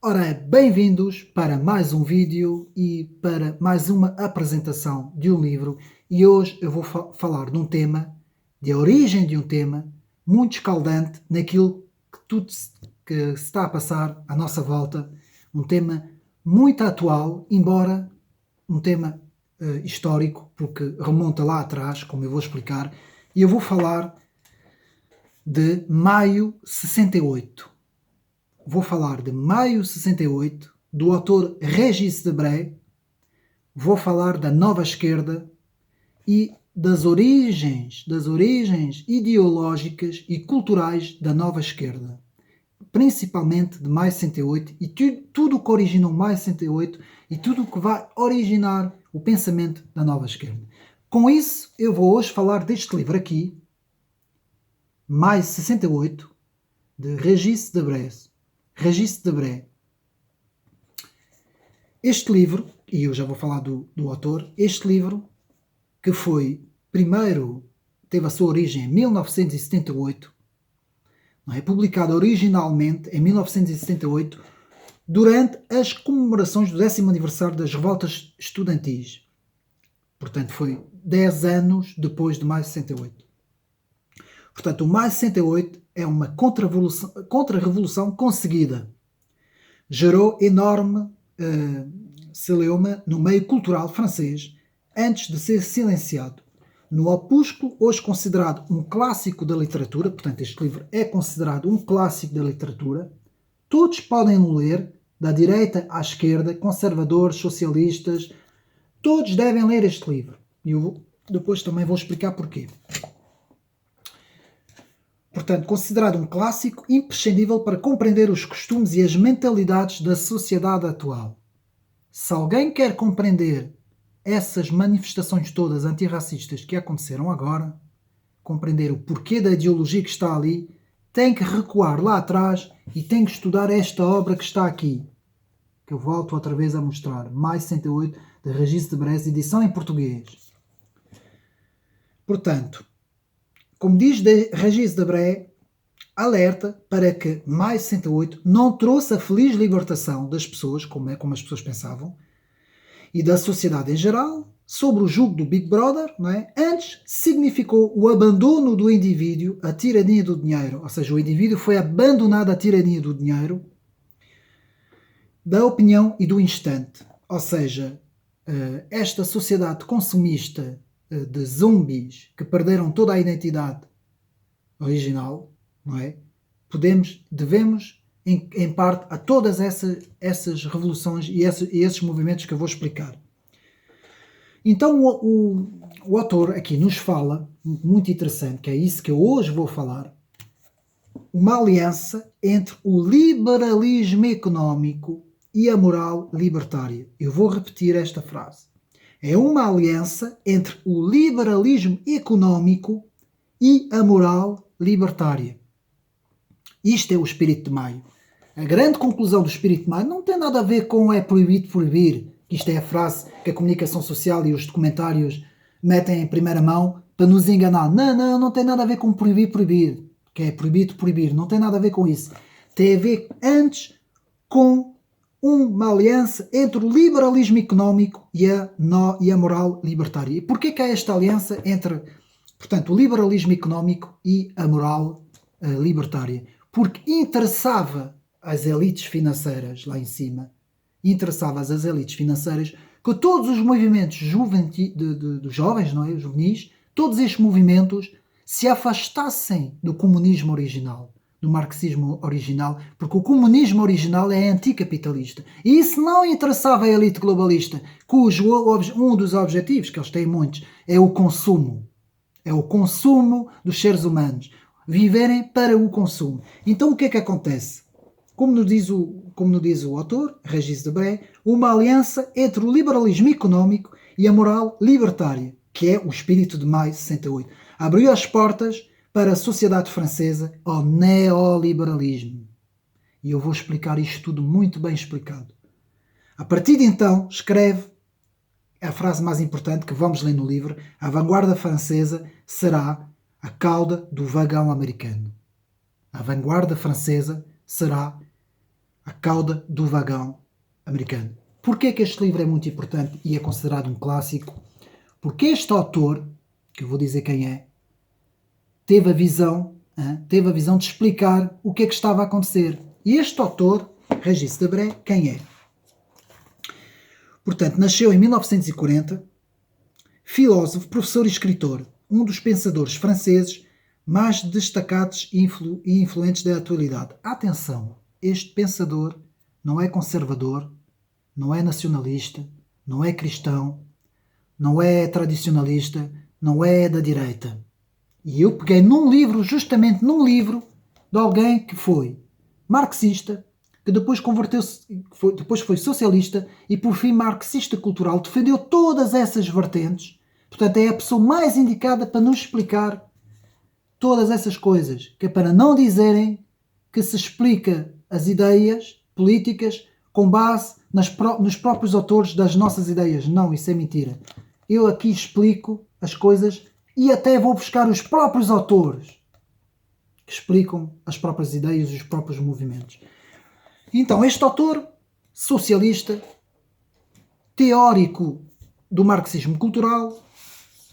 Ora, bem-vindos para mais um vídeo e para mais uma apresentação de um livro. E hoje eu vou falar de um tema, de origem de um tema muito escaldante naquilo que tudo que se está a passar à nossa volta. Um tema muito atual, embora um tema histórico, porque remonta lá atrás, como eu vou explicar. E eu vou falar de Maio 68. Vou falar de Maio 68, do autor Régis Debray. Vou falar da nova esquerda e das origens ideológicas e culturais da nova esquerda, principalmente de Maio 68 e tudo o que originou Maio 68 e tudo o que vai originar o pensamento da nova esquerda. Com isso, eu vou hoje falar deste livro aqui, Maio 68, de Régis Debray. Régis Debray. Este livro, e eu já vou falar do autor, este livro, que foi, primeiro, teve a sua origem em 1978, não é? Publicado originalmente em 1978, durante as comemorações do 10º aniversário das revoltas estudantis. Portanto, foi 10 anos depois de Maio 68. Portanto, o Maio 68 é uma contra-revolução conseguida. Gerou enorme celeuma no meio cultural francês antes de ser silenciado. No opúsculo, hoje considerado um clássico da literatura, portanto este livro é considerado um clássico da literatura, todos podem ler, da direita à esquerda, conservadores, socialistas, todos devem ler este livro. E eu depois também vou explicar porquê. Portanto, considerado um clássico imprescindível para compreender os costumes e as mentalidades da sociedade atual. Se alguém quer compreender essas manifestações todas antirracistas que aconteceram agora, compreender o porquê da ideologia que está ali, tem que recuar lá atrás e tem que estudar esta obra que está aqui, que eu volto outra vez a mostrar, Maio 68, de Régis Debray, edição em português. Portanto, como diz Régis Debray, alerta para que Maio 68 não trouxe a feliz libertação das pessoas, como as pessoas pensavam, e da sociedade em geral, sobre o jugo do Big Brother, não é? Antes significou o abandono do indivíduo à tirania do dinheiro, ou seja, o indivíduo foi abandonado à tirania do dinheiro, da opinião e do instante. Ou seja, esta sociedade consumista de zombies que perderam toda a identidade original, não é? Devemos, em parte, a todas essas revoluções e esses movimentos que eu vou explicar. Então o autor aqui nos fala, muito interessante, que é isso que eu hoje vou falar, uma aliança entre o liberalismo económico e a moral libertária. Eu vou repetir esta frase. É uma aliança entre o liberalismo económico e a moral libertária. Isto é o espírito de Maio. A grande conclusão do espírito de Maio não tem nada a ver com é proibido proibir. Isto é a frase que a comunicação social e os documentários metem em primeira mão para nos enganar. Não tem nada a ver com proibir. Que é proibido proibir. Não tem nada a ver com isso. Tem a ver antes com uma aliança entre o liberalismo económico e a moral libertária. E porquê que há esta aliança entre, portanto, o liberalismo económico e a moral libertária? Porque interessava às elites financeiras lá em cima, interessava às elites financeiras que todos os movimentos dos jovens, não é? Juvenis, todos estes movimentos se afastassem do comunismo original, do marxismo original, porque o comunismo original é anticapitalista. E isso não interessava à elite globalista, cujo um dos objetivos, que eles têm muitos, é o consumo. É o consumo dos seres humanos. Viverem para o consumo. Então o que é que acontece? Como nos diz o autor, Régis Debray, uma aliança entre o liberalismo económico e a moral libertária, que é o espírito de Maio 68. Abriu as portas para a sociedade francesa ao neoliberalismo. E eu vou explicar isto tudo muito bem explicado. A partir de então, escreve a frase mais importante que vamos ler no livro: a vanguarda francesa será a cauda do vagão americano. A vanguarda francesa será A Cauda do Vagão Americano. Porquê que este livro é muito importante e é considerado um clássico? Porque este autor, que eu vou dizer quem é, teve a visão de explicar o que é que estava a acontecer. E este autor, Régis Debray, quem é? Portanto, nasceu em 1940, filósofo, professor e escritor, um dos pensadores franceses mais destacados e influentes da atualidade. Atenção, este pensador não é conservador, não é nacionalista, não é cristão, não é tradicionalista, não é da direita. E eu peguei justamente num livro, de alguém que foi marxista, que depois converteu-se, depois foi socialista e por fim marxista cultural, defendeu todas essas vertentes. Portanto, é a pessoa mais indicada para nos explicar todas essas coisas, que é para não dizerem que se explica as ideias políticas com base nos próprios autores das nossas ideias. Não, isso é mentira. Eu aqui explico as coisas e até vou buscar os próprios autores que explicam as próprias ideias e os próprios movimentos. Então, este autor socialista, teórico do marxismo cultural,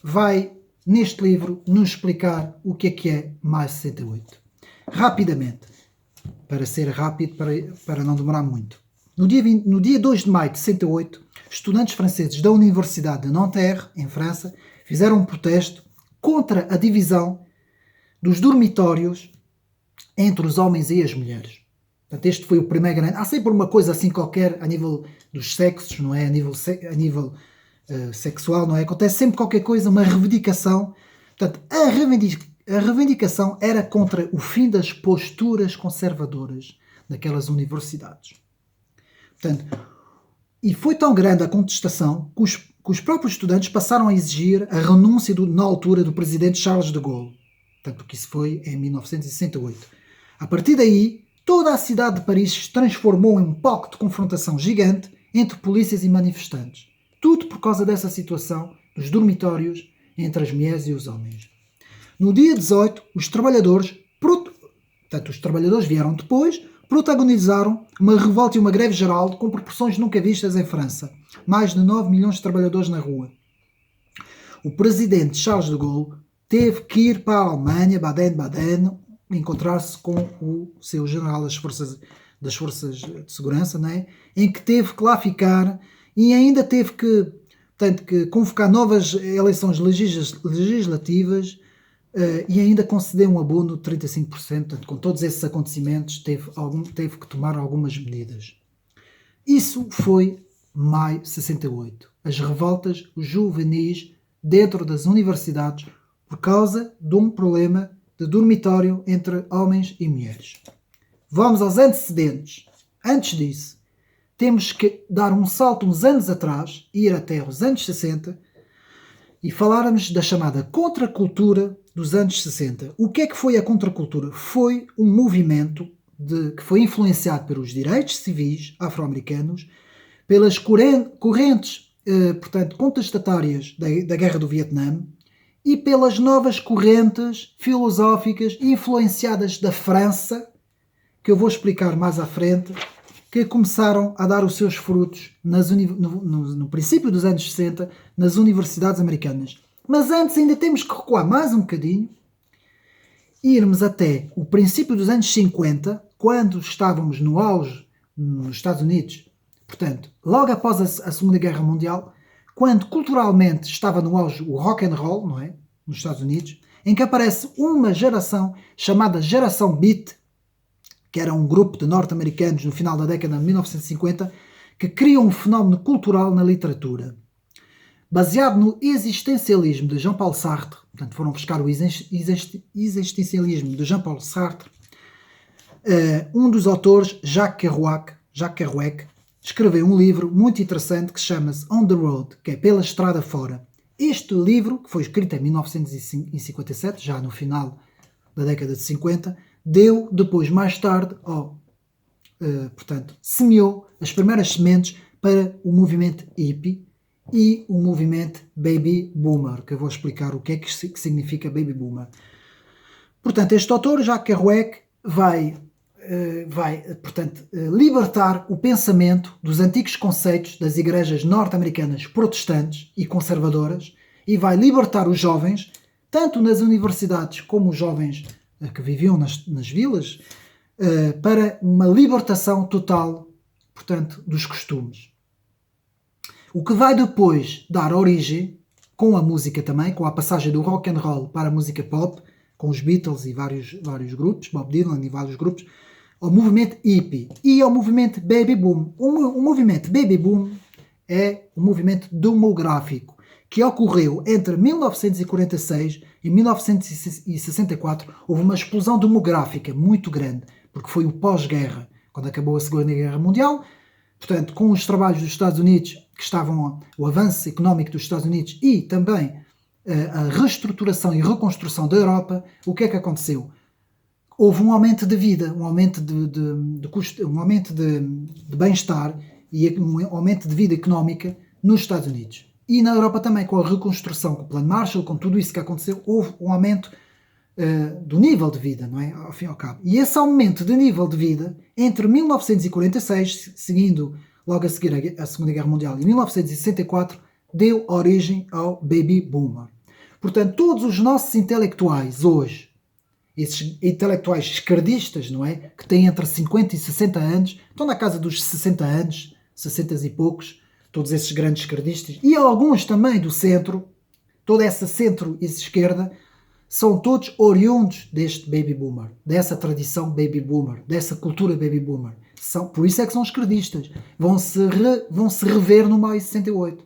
vai, neste livro, nos explicar o que é mais 68. Rapidamente, para ser rápido, para não demorar muito. No dia 2 de maio de 68, estudantes franceses da Universidade de Nanterre, em França, fizeram um protesto contra a divisão dos dormitórios entre os homens e as mulheres. Portanto, este foi o primeiro grande... Há sempre uma coisa assim qualquer a nível dos sexos, não é? A nível sexual, não é? Acontece sempre qualquer coisa, uma reivindicação. Portanto, a reivindicação era contra o fim das posturas conservadoras daquelas universidades. Portanto, e foi tão grande a contestação que os próprios estudantes passaram a exigir a renúncia na altura do presidente Charles de Gaulle. Portanto, que isso foi em 1968. A partir daí, toda a cidade de Paris se transformou em um palco de confrontação gigante entre polícias e manifestantes. Tudo por causa dessa situação dos dormitórios entre as mulheres e os homens. No dia 18, os trabalhadores vieram depois, protagonizaram uma revolta e uma greve geral com proporções nunca vistas em França. Mais de 9 milhões de trabalhadores na rua. O presidente Charles de Gaulle teve que ir para a Alemanha, Baden-Baden, encontrar-se com o seu general das forças de segurança, não é? Em que teve que lá ficar e ainda teve que convocar novas eleições legislativas e ainda conceder um abono de 35%. Portanto, com todos esses acontecimentos, teve que tomar algumas medidas. Isso foi maio de 68. As revoltas juvenis dentro das universidades por causa de um problema de dormitório entre homens e mulheres. Vamos aos antecedentes. Antes disso, temos que dar um salto uns anos atrás, ir até os anos 60 e falarmos da chamada contracultura dos anos 60. O que é que foi a contracultura? Foi um movimento que foi influenciado pelos direitos civis afro-americanos, pelas correntes contestatárias da Guerra do Vietnã e pelas novas correntes filosóficas influenciadas da França, que eu vou explicar mais à frente, que começaram a dar os seus frutos no princípio dos anos 60 nas universidades americanas. Mas antes ainda temos que recuar mais um bocadinho e irmos até o princípio dos anos 50, quando estávamos no auge nos Estados Unidos, portanto, logo após a Segunda Guerra Mundial, quando culturalmente estava no auge o rock and roll, não é? Nos Estados Unidos, em que aparece uma geração chamada Geração Beat, que era um grupo de norte-americanos no final da década de 1950, que criam um fenómeno cultural na literatura. Baseado no existencialismo de Jean-Paul Sartre, portanto foram buscar o existencialismo de Jean-Paul Sartre, um dos autores, Jacques Kerouac, escreveu um livro muito interessante que chama-se On the Road, que é Pela Estrada Fora. Este livro, que foi escrito em 1957, já no final da década de 50, deu depois, mais tarde, semeou as primeiras sementes para o movimento hippie e o movimento Baby Boomer, que eu vou explicar o que é que significa Baby Boomer. Portanto, este autor, Jacques Kerouac, vai portanto, libertar o pensamento dos antigos conceitos das igrejas norte-americanas protestantes e conservadoras e vai libertar os jovens, tanto nas universidades como os jovens que viviam nas vilas, para uma libertação total, portanto, dos costumes. O que vai depois dar origem, com a música também, com a passagem do rock and roll para a música pop, com os Beatles e vários grupos, Bob Dylan e vários grupos, ao movimento hippie e ao movimento baby boom. O movimento baby boom é um movimento demográfico que ocorreu entre 1946 e 1964. Houve uma explosão demográfica muito grande, porque foi o pós-guerra, quando acabou a Segunda Guerra Mundial. Portanto, com os trabalhos dos Estados Unidos, que estavam o avanço económico dos Estados Unidos e também a reestruturação e reconstrução da Europa, o que é que aconteceu? Houve um aumento de vida, um aumento de custo, um aumento de bem-estar e um aumento de vida económica nos Estados Unidos. E na Europa também, com a reconstrução, com o Plano Marshall, com tudo isso que aconteceu, houve um aumento do nível de vida, não é? Ao fim e ao cabo. E esse aumento de nível de vida, entre 1946, seguindo logo a seguir a Segunda Guerra Mundial, e 1964, deu origem ao Baby Boomer. Portanto, todos os nossos intelectuais hoje, esses intelectuais esquerdistas, não é? Que têm entre 50 e 60 anos, estão na casa dos 60 anos, 60 e poucos, todos esses grandes esquerdistas, e alguns também do centro, toda essa centro e esquerda, são todos oriundos deste Baby Boomer, dessa tradição Baby Boomer, dessa cultura Baby Boomer. Por isso é que são esquerdistas. Vão se rever no Maio de 68.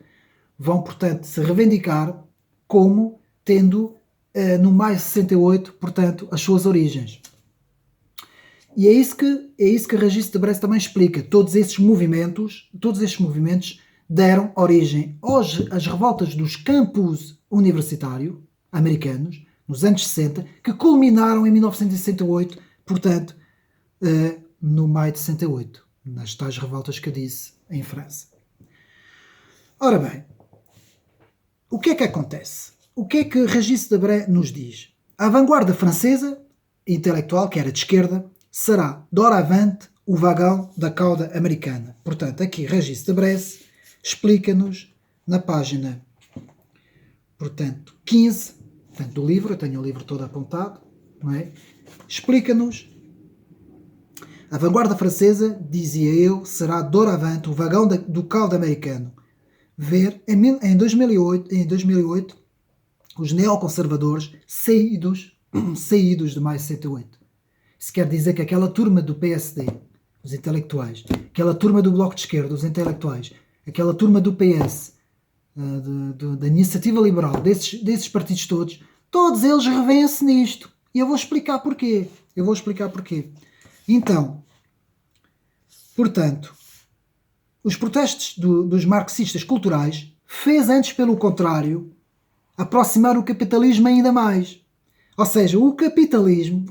Vão, portanto, se reivindicar como tendo no Maio de 68, portanto, as suas origens. E é isso que a Régis Debray também explica. Todos esses movimentos deram origem às revoltas dos campus universitários americanos, nos anos 60, que culminaram em 1968, portanto, no maio de 68, nas tais revoltas que eu disse em França. Ora bem, o que é que acontece? O que é que Régis Debray nos diz? A vanguarda francesa, intelectual, que era de esquerda, será, doravante, o vagão da cauda americana. Portanto, aqui Régis Debray explica-nos na página, portanto, 15, portanto, do livro, eu tenho o livro todo apontado, não é? Explica-nos, a vanguarda francesa, dizia eu, será doravante o vagão do caldo americano. Ver, em 2008, os neoconservadores saídos de maio de 68. Isso quer dizer que aquela turma do PSD, os intelectuais, aquela turma do Bloco de Esquerda, os intelectuais, aquela turma do PS, da Iniciativa Liberal, desses partidos todos eles revêem-se nisto. E eu vou explicar porquê. Então, portanto, os protestos dos marxistas culturais fez antes, pelo contrário, aproximar o capitalismo ainda mais. Ou seja, o capitalismo,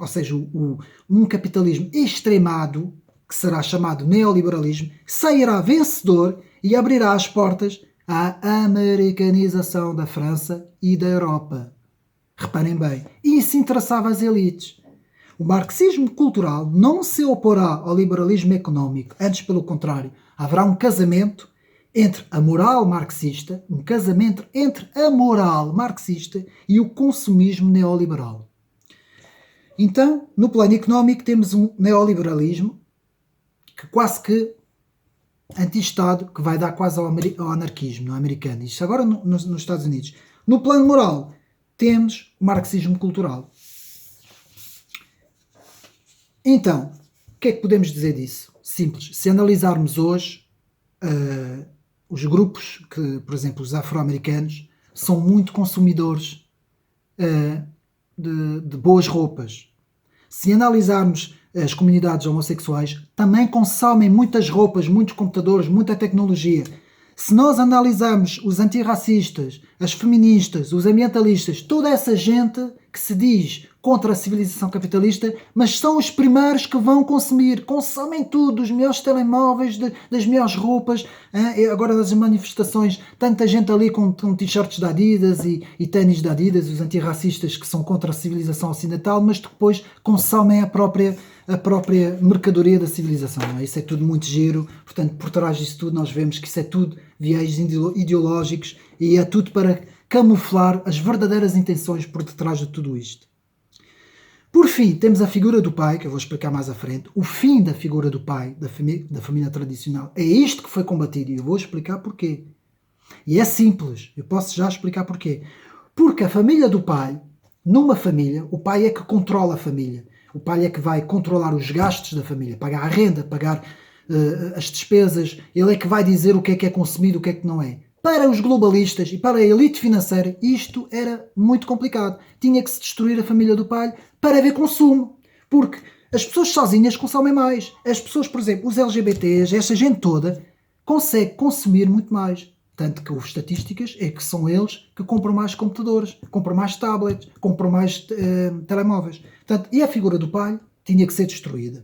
um capitalismo extremado, que será chamado neoliberalismo, sairá vencedor e abrirá as portas à americanização da França e da Europa. Reparem bem, isso interessava as elites. O marxismo cultural não se oporá ao liberalismo económico, antes pelo contrário, haverá um casamento entre a moral marxista, e o consumismo neoliberal. Então, no plano económico temos um neoliberalismo que quase que anti-Estado, que vai dar quase ao anarquismo, no americano. Isto agora nos Estados Unidos. No plano moral temos o marxismo cultural. Então, o que é que podemos dizer disso? Simples. Se analisarmos hoje os grupos, por exemplo, os afro-americanos, são muito consumidores de boas roupas. Se analisarmos as comunidades homossexuais, também consomem muitas roupas, muitos computadores, muita tecnologia. Se nós analisarmos os antirracistas, as feministas, os ambientalistas, toda essa gente que se diz contra a civilização capitalista, mas são os primeiros que vão consumir. Consomem tudo, os melhores telemóveis, das melhores roupas. Agora das manifestações, tanta gente ali com t-shirts da Adidas e ténis da Adidas, os antirracistas que são contra a civilização ocidental, mas depois consomem a própria mercadoria da civilização. Não é? Isso é tudo muito giro. Portanto, por trás disso tudo, nós vemos que isso é tudo viés ideológicos e é tudo para camuflar as verdadeiras intenções por detrás de tudo isto. Por fim, temos a figura do pai, que eu vou explicar mais à frente. O fim da figura do pai, da família tradicional. É isto que foi combatido e eu vou explicar porquê. E é simples, eu posso já explicar porquê. Porque a família do pai, numa família, o pai é que controla a família. O pai é que vai controlar os gastos da família, pagar a renda, pagar as despesas. Ele é que vai dizer o que é consumido, o que é que não é. Para os globalistas e para a elite financeira, isto era muito complicado. Tinha que se destruir a família do pai para haver consumo. Porque as pessoas sozinhas consomem mais. As pessoas, por exemplo, os LGBTs, esta gente toda, consegue consumir muito mais. Tanto que houve estatísticas é que são eles que compram mais computadores, compram mais tablets, compram mais telemóveis. Portanto, e a figura do pai tinha que ser destruída.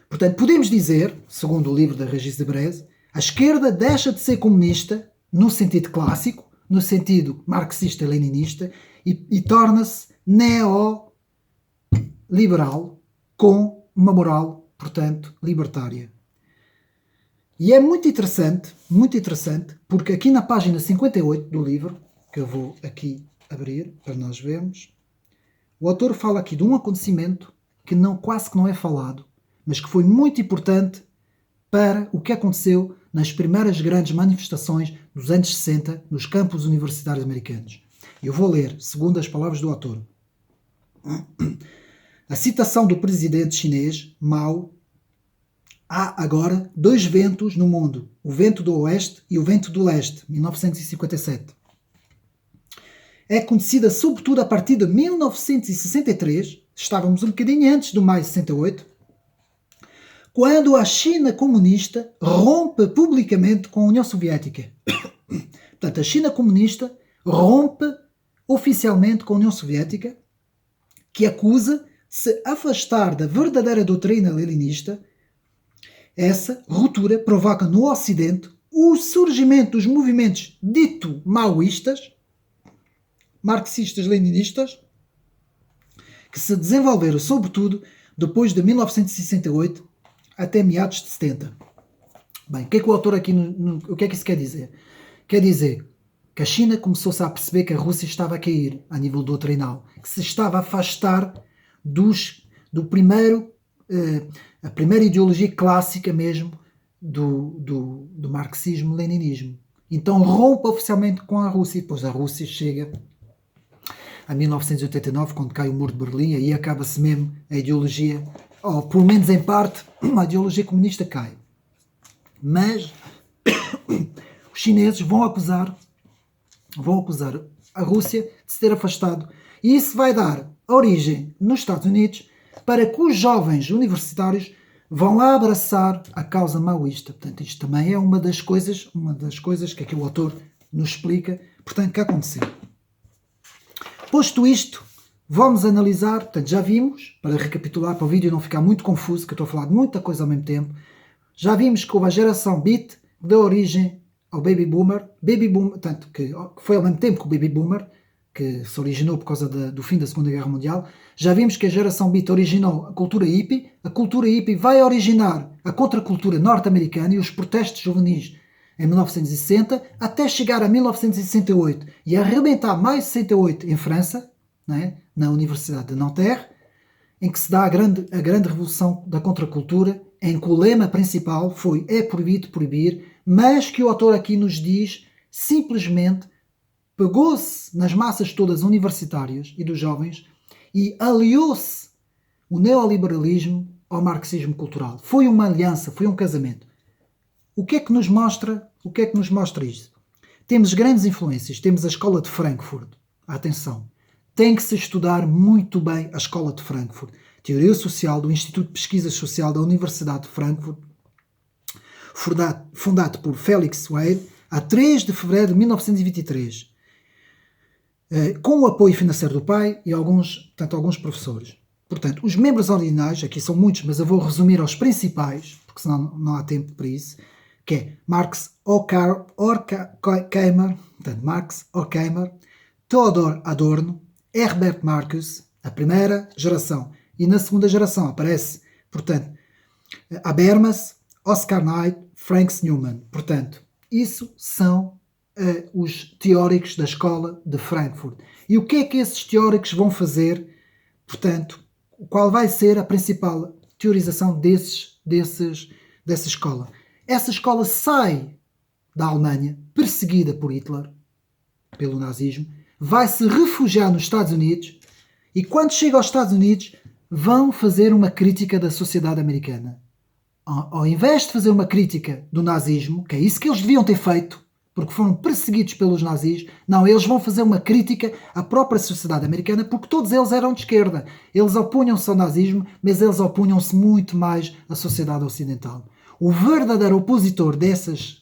Portanto, podemos dizer, segundo o livro da Régis Debray, a esquerda deixa de ser comunista no sentido clássico, no sentido marxista-leninista, e torna-se neoliberal com uma moral, portanto, libertária. E é muito interessante, porque aqui na página 58 do livro, que eu vou aqui abrir para nós vermos, o autor fala aqui de um acontecimento que quase que não é falado, mas que foi muito importante para o que aconteceu nas primeiras grandes manifestações dos anos 60 nos campos universitários americanos. Eu vou ler, segundo as palavras do autor. A citação do presidente chinês, Mao: há agora dois ventos no mundo, o vento do Oeste e o vento do Leste, 1957. É conhecida sobretudo a partir de 1963, estávamos um bocadinho antes do maio de 68, quando a China comunista rompe publicamente com a União Soviética. Portanto, a China comunista rompe oficialmente com a União Soviética, que acusa de se afastar da verdadeira doutrina leninista. Essa ruptura provoca no Ocidente o surgimento dos movimentos dito maoístas, marxistas-leninistas, que se desenvolveram sobretudo depois de 1968 até meados de 70. Bem, o que é que o autor aqui, o que é que isso quer dizer? Quer dizer que a China começou-se a perceber que a Rússia estava a cair a nível doutrinal, que se estava a afastar do primeiro, a primeira ideologia clássica mesmo do marxismo-leninismo. Então rompe oficialmente com a Rússia, e depois a Rússia chega a 1989, quando cai o muro de Berlim, aí acaba-se mesmo a ideologia, ou pelo menos em parte, a ideologia comunista cai. Mas os chineses vão acusar a Rússia de se ter afastado. E isso vai dar origem nos Estados Unidos para que os jovens universitários vão abraçar a causa maoísta. Portanto, isto também é uma das coisas que aqui o autor nos explica, portanto, que aconteceu. Posto isto, vamos analisar, portanto, já vimos, para recapitular, para o vídeo não ficar muito confuso, que eu estou a falar de muita coisa ao mesmo tempo, já vimos que houve a geração Beat, que deu origem ao Baby Boomer, tanto que foi ao mesmo tempo que o Baby Boomer, que se originou por causa do fim da Segunda Guerra Mundial. Já vimos que a geração Beat originou a cultura hippie vai originar a contracultura norte-americana e os protestos juvenis em 1960, até chegar a 1968 e arrebentar mais 68 em França, né, na Universidade de Nanterre, em que se dá a grande revolução da contracultura, em que o lema principal foi "é proibido proibir", mas que o autor aqui nos diz, simplesmente pegou-se nas massas todas universitárias e dos jovens e aliou-se o neoliberalismo ao marxismo cultural. Foi uma aliança, foi um casamento. O que é que nos mostra isto? Temos grandes influências. Temos a Escola de Frankfurt. Atenção, tem que se estudar muito bem a Escola de Frankfurt. Teoria Social do Instituto de Pesquisa Social da Universidade de Frankfurt, fundado por Felix Wade, a 3 de fevereiro de 1923. com o apoio financeiro do pai e alguns professores. Portanto, os membros originais, aqui são muitos, mas eu vou resumir aos principais, porque senão não há tempo para isso, que é Marx Horkheimer, Theodor Adorno, Herbert Marcuse, a primeira geração. E na segunda geração aparece, portanto, Habermas, Oscar Knight, Franz Newman. Portanto, isso são os teóricos da escola de Frankfurt. E o que é que esses teóricos vão fazer? Portanto, qual vai ser a principal teorização dessa escola? Essa escola sai da Alemanha, perseguida por Hitler, pelo nazismo, vai se refugiar nos Estados Unidos e quando chega aos Estados Unidos vão fazer uma crítica da sociedade americana. Ao invés de fazer uma crítica do nazismo, que é isso que eles deviam ter feito, porque foram perseguidos pelos nazis, não, eles vão fazer uma crítica à própria sociedade americana, porque todos eles eram de esquerda. Eles opunham-se ao nazismo, mas eles opunham-se muito mais à sociedade ocidental. O verdadeiro opositor desses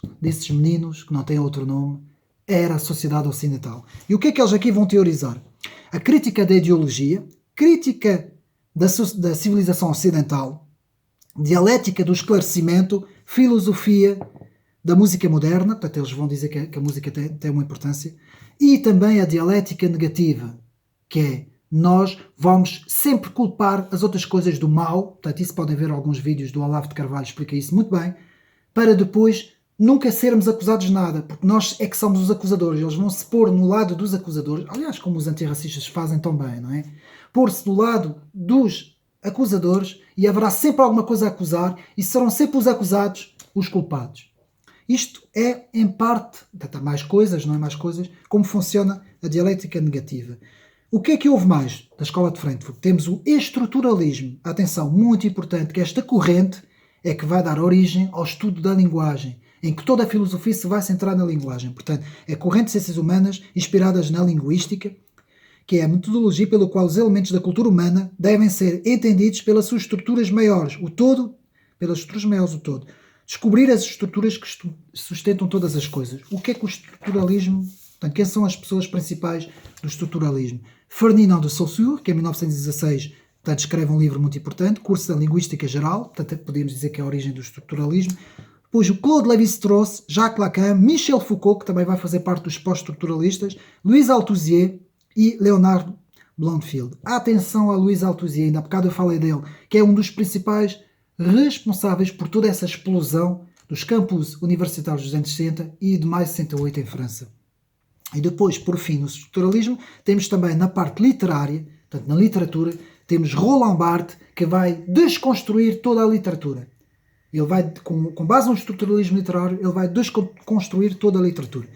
meninos, que não têm outro nome, era a sociedade ocidental. E o que é que eles aqui vão teorizar? A crítica da ideologia, crítica da civilização ocidental, dialética do esclarecimento, filosofia da música moderna, portanto eles vão dizer que a música tem uma importância, e também a dialética negativa, que é nós vamos sempre culpar as outras coisas do mal, portanto isso podem ver alguns vídeos do Olavo de Carvalho, explica isso muito bem, para depois nunca sermos acusados de nada, porque nós é que somos os acusadores, eles vão se pôr no lado dos acusadores, aliás como os antirracistas fazem tão bem, não é? Pôr-se do lado dos acusadores e haverá sempre alguma coisa a acusar e serão sempre os acusados os culpados. Isto é, em parte, há mais coisas, não é mais coisas, como funciona a dialética negativa. O que é que houve mais da escola de Frankfurt? Temos o estruturalismo. Atenção, muito importante, que esta corrente é que vai dar origem ao estudo da linguagem, em que toda a filosofia se vai centrar na linguagem. Portanto, é a corrente de ciências humanas inspiradas na linguística, que é a metodologia pela qual os elementos da cultura humana devem ser entendidos pelas suas estruturas maiores, o todo, pelas estruturas maiores, o todo. Descobrir as estruturas que sustentam todas as coisas. O que é que o estruturalismo... Portanto, quem são as pessoas principais do estruturalismo? Ferdinand de Saussure, que em 1916 portanto, escreve um livro muito importante, Curso da Linguística Geral, portanto, podemos dizer que é a origem do estruturalismo. Depois o Claude Lévi-Strauss, Jacques Lacan, Michel Foucault, que também vai fazer parte dos pós-estruturalistas, Louis Althusser e Leonard Bloomfield. Atenção a Louis Althusser, ainda há bocado eu falei dele, que é um dos principais responsáveis por toda essa explosão dos campus universitários dos anos 60 e de mais de 68 em França. E depois, por fim, no estruturalismo, temos também na parte literária, portanto, na literatura, temos Roland Barthes, que vai desconstruir toda a literatura. Ele vai, com base no estruturalismo literário, ele vai desconstruir toda a literatura.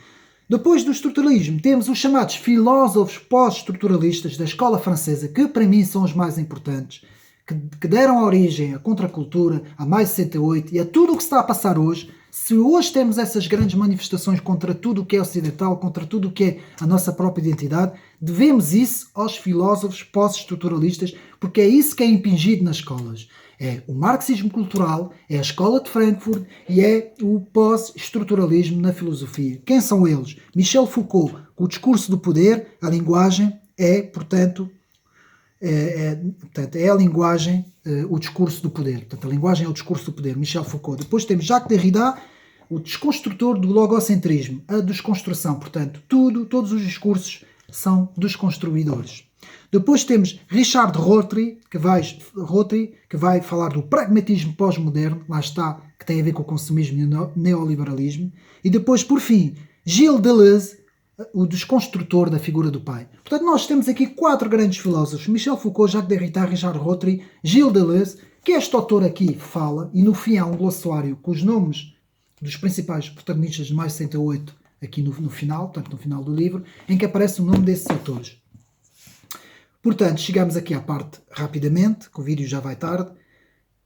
Depois do estruturalismo, temos os chamados filósofos pós-estruturalistas da escola francesa, que para mim são os mais importantes, que deram origem à contracultura, a mais 68 e a tudo o que se está a passar hoje. Se hoje temos essas grandes manifestações contra tudo o que é ocidental, contra tudo o que é a nossa própria identidade, devemos isso aos filósofos pós-estruturalistas, porque é isso que é impingido nas escolas. É o marxismo cultural, é a escola de Frankfurt e é o pós-estruturalismo na filosofia. Quem são eles? Michel Foucault, com o discurso do poder, a linguagem é, portanto, é a linguagem, o discurso do poder. Portanto, a linguagem é o discurso do poder, Michel Foucault. Depois temos Jacques Derrida, o desconstrutor do logocentrismo, a desconstrução. Portanto, todos os discursos são desconstruidores. Depois temos Richard Rorty, que vai falar do pragmatismo pós-moderno, lá está, que tem a ver com o consumismo e o neoliberalismo. E depois, por fim, Gilles Deleuze, o desconstrutor da figura do pai. Portanto, nós temos aqui 4 grandes filósofos, Michel Foucault, Jacques Derrida, Richard Rorty, Gilles Deleuze, que este autor aqui fala, e no fim há um glossário com os nomes dos principais protagonistas de mais 68 aqui no final, portanto no final do livro, em que aparece o nome desses autores. Portanto, chegamos aqui à parte rapidamente, que o vídeo já vai tarde.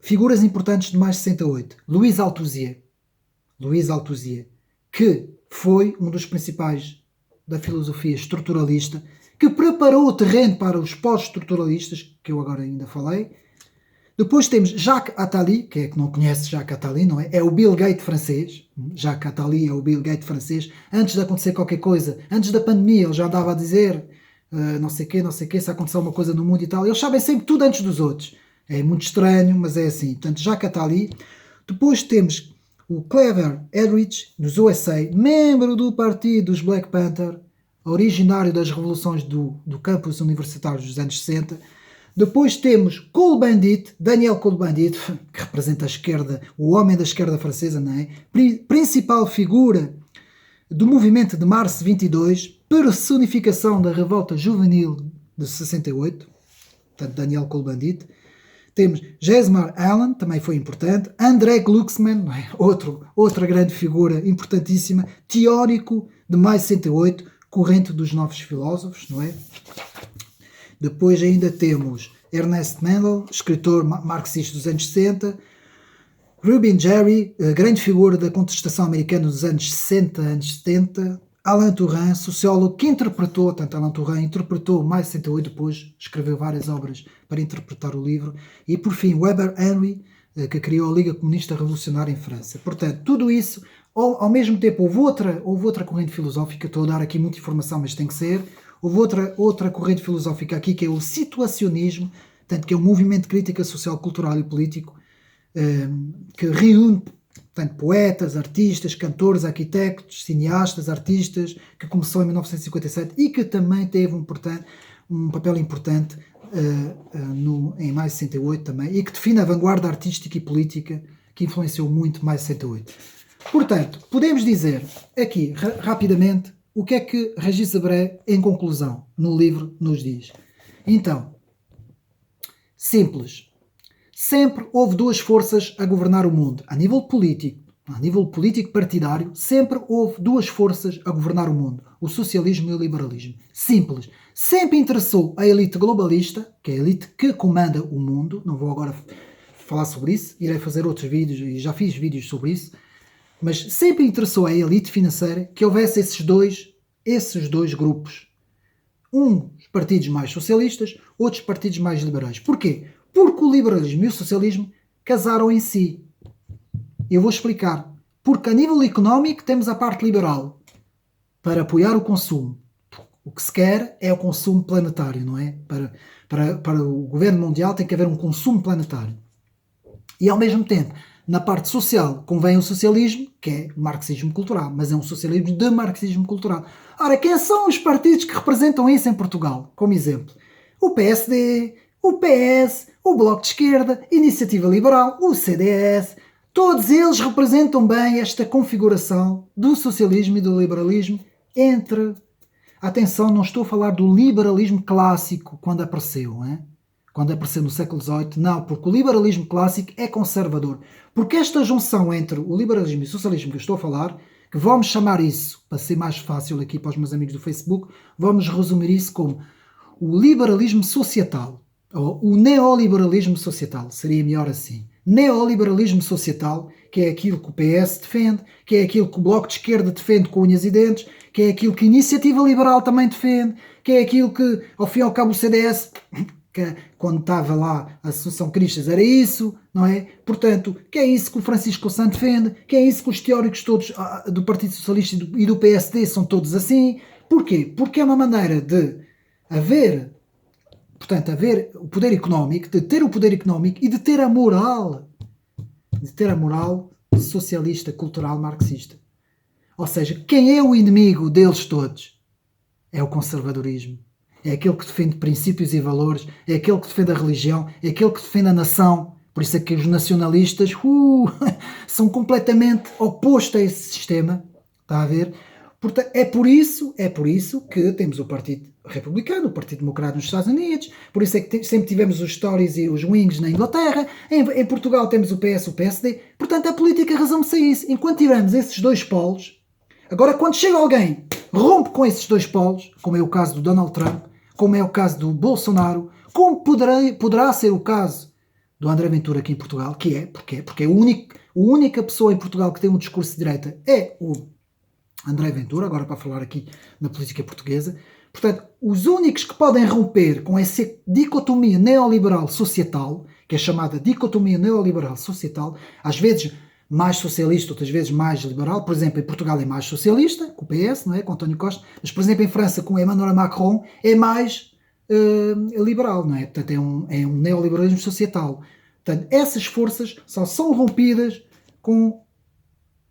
Figuras importantes de mais 68. Louis Althusser, que foi um dos principais da filosofia estruturalista, que preparou o terreno para os pós-estruturalistas, que eu agora ainda falei. Depois temos Jacques Attali, que é que não conhece Jacques Attali, não é? É o Bill Gates francês. Jacques Attali é o Bill Gates francês. Antes de acontecer qualquer coisa, antes da pandemia, ele já andava a dizer não sei o quê, se aconteceu uma coisa no mundo e tal. Eles sabem sempre tudo antes dos outros. É muito estranho, mas é assim. Portanto, Jacques Attali. Depois temos o Clever Edrich, dos USA, membro do partido dos Black Panther, originário das revoluções do campus universitário dos anos 60. Depois temos Cohn-Bendit, Daniel Cohn-Bendit, que representa a esquerda, o homem da esquerda francesa, não é? Principal figura do movimento de Março 22, personificação da revolta juvenil de 68, portanto Daniel Cohn-Bendit. Temos Jesmar Allen, também foi importante. André Glucksmann, não é? Outra grande figura importantíssima, teórico de maio 68, corrente dos novos filósofos, não é? Depois ainda temos Ernest Mandel, escritor marxista dos anos 60. Reuben Jerry, grande figura da contestação americana dos anos 60, anos 70. Alain Touraine, sociólogo que interpretou, tanto Alain Touraine interpretou mais 68, depois escreveu várias obras para interpretar o livro. E por fim, Weber Henry, que criou a Liga Comunista Revolucionária em França. Portanto, tudo isso, ao mesmo tempo, houve outra corrente filosófica, estou a dar aqui muita informação, mas tem que ser. Houve outra corrente filosófica aqui, que é o situacionismo, portanto, que é um movimento de crítica social, cultural e político, que reúne, portanto, poetas, artistas, cantores, arquitetos, cineastas, artistas, que começou em 1957 e que também teve um papel importante em maio de 68 também, e que define a vanguarda artística e política que influenciou muito maio de 68. Portanto, podemos dizer aqui, rapidamente, o que é que Régis Debray, em conclusão, no livro, nos diz. Então, simples. Sempre houve duas forças a governar o mundo. A nível político partidário, sempre houve duas forças a governar o mundo. O socialismo e o liberalismo. Simples. Sempre interessou a elite globalista, que é a elite que comanda o mundo. Não vou agora falar sobre isso. Irei fazer outros vídeos e já fiz vídeos sobre isso. Mas sempre interessou a elite financeira que houvesse esses dois grupos. Uns partidos mais socialistas, outros partidos mais liberais. Porquê? Porque o liberalismo e o socialismo casaram em si. Eu vou explicar. Porque a nível económico temos a parte liberal para apoiar o consumo. O que se quer é o consumo planetário, não é? Para o governo mundial tem que haver um consumo planetário. E ao mesmo tempo, na parte social, convém o socialismo, que é o marxismo cultural, mas é um socialismo de marxismo cultural. Ora, quem são os partidos que representam isso em Portugal? Como exemplo, o PSD, o PS, o Bloco de Esquerda, Iniciativa Liberal, o CDS, todos eles representam bem esta configuração do socialismo e do liberalismo entre... Atenção, não estou a falar do liberalismo clássico quando apareceu, não é? Quando apareceu no século XVIII, não, porque o liberalismo clássico é conservador. Porque esta junção entre o liberalismo e o socialismo que eu estou a falar, que vamos chamar isso, para ser mais fácil aqui para os meus amigos do Facebook, vamos resumir isso como o liberalismo societal, ou o neoliberalismo societal, seria melhor assim. Neoliberalismo societal, que é aquilo que o PS defende, que é aquilo que o Bloco de Esquerda defende com unhas e dentes, que é aquilo que a Iniciativa Liberal também defende, que é aquilo que, ao fim e ao cabo, o CDS... que quando estava lá a Associação Cristas era isso, não é? Portanto, que é isso que o Francisco Louçã defende, que é isso que os teóricos todos do Partido Socialista e do PSD são todos assim. Porquê? Porque é uma maneira de haver o poder económico, de ter o poder económico e de ter a moral socialista, cultural, marxista. Ou seja, quem é o inimigo deles todos? É o conservadorismo. É aquele que defende princípios e valores, é aquele que defende a religião, é aquele que defende a nação. Por isso é que os nacionalistas são completamente opostos a esse sistema. Está a ver? Portanto, é por isso que temos o Partido Republicano, o Partido Democrata nos Estados Unidos, por isso é que sempre tivemos os Tories e os Wings na Inglaterra, em Portugal temos o PS, o PSD. Portanto, a política resume-se a isso. Enquanto tivermos esses dois polos, agora quando chega alguém, rompe com esses dois polos, como é o caso do Donald Trump, como é o caso do Bolsonaro, como poderá ser o caso do André Ventura aqui em Portugal, porque é a única pessoa em Portugal que tem um discurso de direita é o André Ventura, agora para falar aqui na política portuguesa. Portanto, os únicos que podem romper com essa dicotomia neoliberal societal que é chamada dicotomia neoliberal societal, às vezes mais socialista, outras vezes mais liberal. Por exemplo, em Portugal é mais socialista, com o PS, não é? Com António Costa, mas, por exemplo, em França, com Emmanuel Macron, é mais liberal, não é? Portanto, é um neoliberalismo societal. Portanto, essas forças só são rompidas com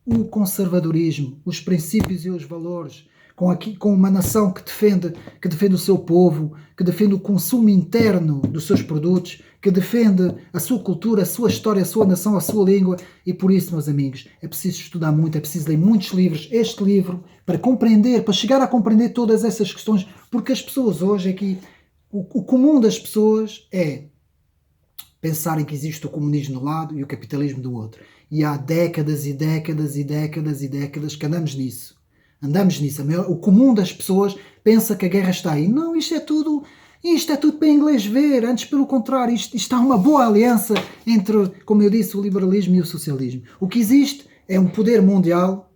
o conservadorismo, os princípios e os valores, com uma nação que defende o seu povo, que defende o consumo interno dos seus produtos, que defende a sua cultura, a sua história, a sua nação, a sua língua. E por isso, meus amigos, é preciso estudar muito, é preciso ler muitos livros. Este livro, para compreender, para chegar a compreender todas essas questões, porque as pessoas hoje aqui, o comum das pessoas é pensarem que existe o comunismo de um lado e o capitalismo do outro. E há décadas e décadas e décadas e décadas que andamos nisso. O comum das pessoas pensa que a guerra está aí. Não, isto é tudo para inglês ver. Antes, pelo contrário, isto está uma boa aliança entre, como eu disse, o liberalismo e o socialismo. O que existe é um poder mundial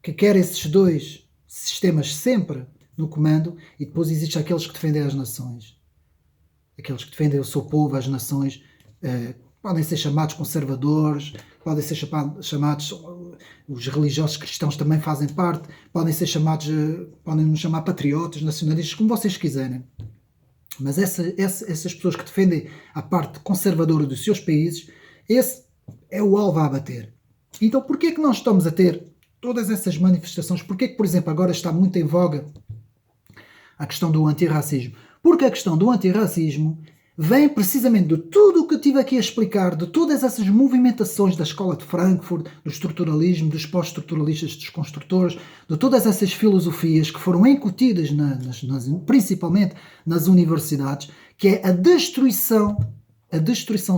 que quer esses dois sistemas sempre no comando, e depois existem aqueles que defendem as nações. Aqueles que defendem o seu povo, as nações, podem ser chamados conservadores, podem ser chamados, os religiosos cristãos também fazem parte, podem nos chamar patriotas, nacionalistas, como vocês quiserem. Mas essas pessoas que defendem a parte conservadora dos seus países, esse é o alvo a abater. Então, porquê que nós estamos a ter todas essas manifestações? Porquê que, por exemplo, agora está muito em voga a questão do antirracismo? Porque a questão do antirracismo vem precisamente de tudo o que eu estive aqui a explicar, de todas essas movimentações da escola de Frankfurt, do estruturalismo, dos pós-estruturalistas, dos construtores, de todas essas filosofias que foram incutidas, principalmente nas universidades, que é a destruição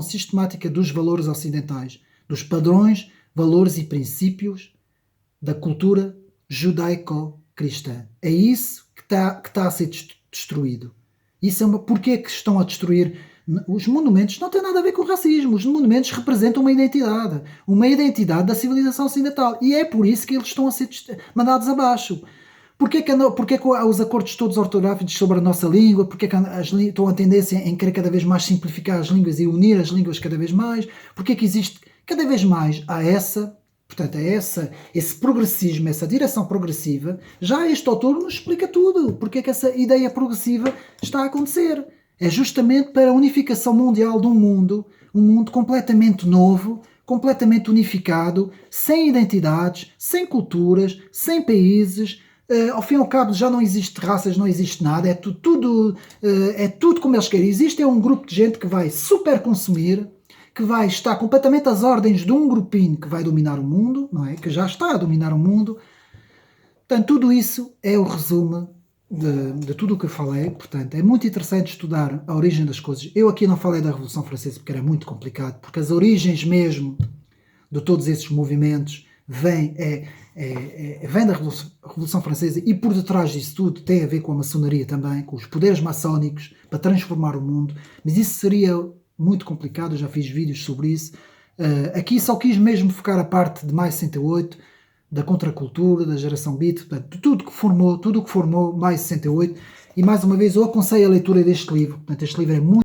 sistemática dos valores ocidentais, dos padrões, valores e princípios da cultura judaico-cristã. É isso que está a ser destruído. Porquê que estão a destruir? Os monumentos não têm nada a ver com racismo. Os monumentos representam uma identidade da civilização ocidental. E é por isso que eles estão a ser mandados abaixo. Porquê que os acordos todos ortográficos sobre a nossa língua? Porquê que estão a tendência em querer cada vez mais simplificar as línguas e unir as línguas cada vez mais? Porquê que existe cada vez mais esse progressismo, essa direção progressiva? Já este autor nos explica tudo. Porque é que essa ideia progressiva está a acontecer? É justamente para a unificação mundial de um mundo completamente novo, completamente unificado, sem identidades, sem culturas, sem países. Ao fim e ao cabo já não existe raças, não existe nada, é tudo como eles querem. Existe um grupo de gente que vai super consumir, que vai estar completamente às ordens de um grupinho que vai dominar o mundo, não é? Que já está a dominar o mundo. Portanto, tudo isso é o resumo de tudo o que eu falei. Portanto, é muito interessante estudar a origem das coisas. Eu aqui não falei da Revolução Francesa porque era muito complicado, porque as origens mesmo de todos esses movimentos vêm da Revolução Francesa, e por detrás disso tudo tem a ver com a maçonaria também, com os poderes maçónicos para transformar o mundo. Mas isso seria muito complicado, eu já fiz vídeos sobre isso. Aqui só quis mesmo focar a parte de Maio 68, da contracultura, da geração beat, portanto, tudo que formou Maio 68, e mais uma vez eu aconselho a leitura deste livro. Portanto, este livro é muito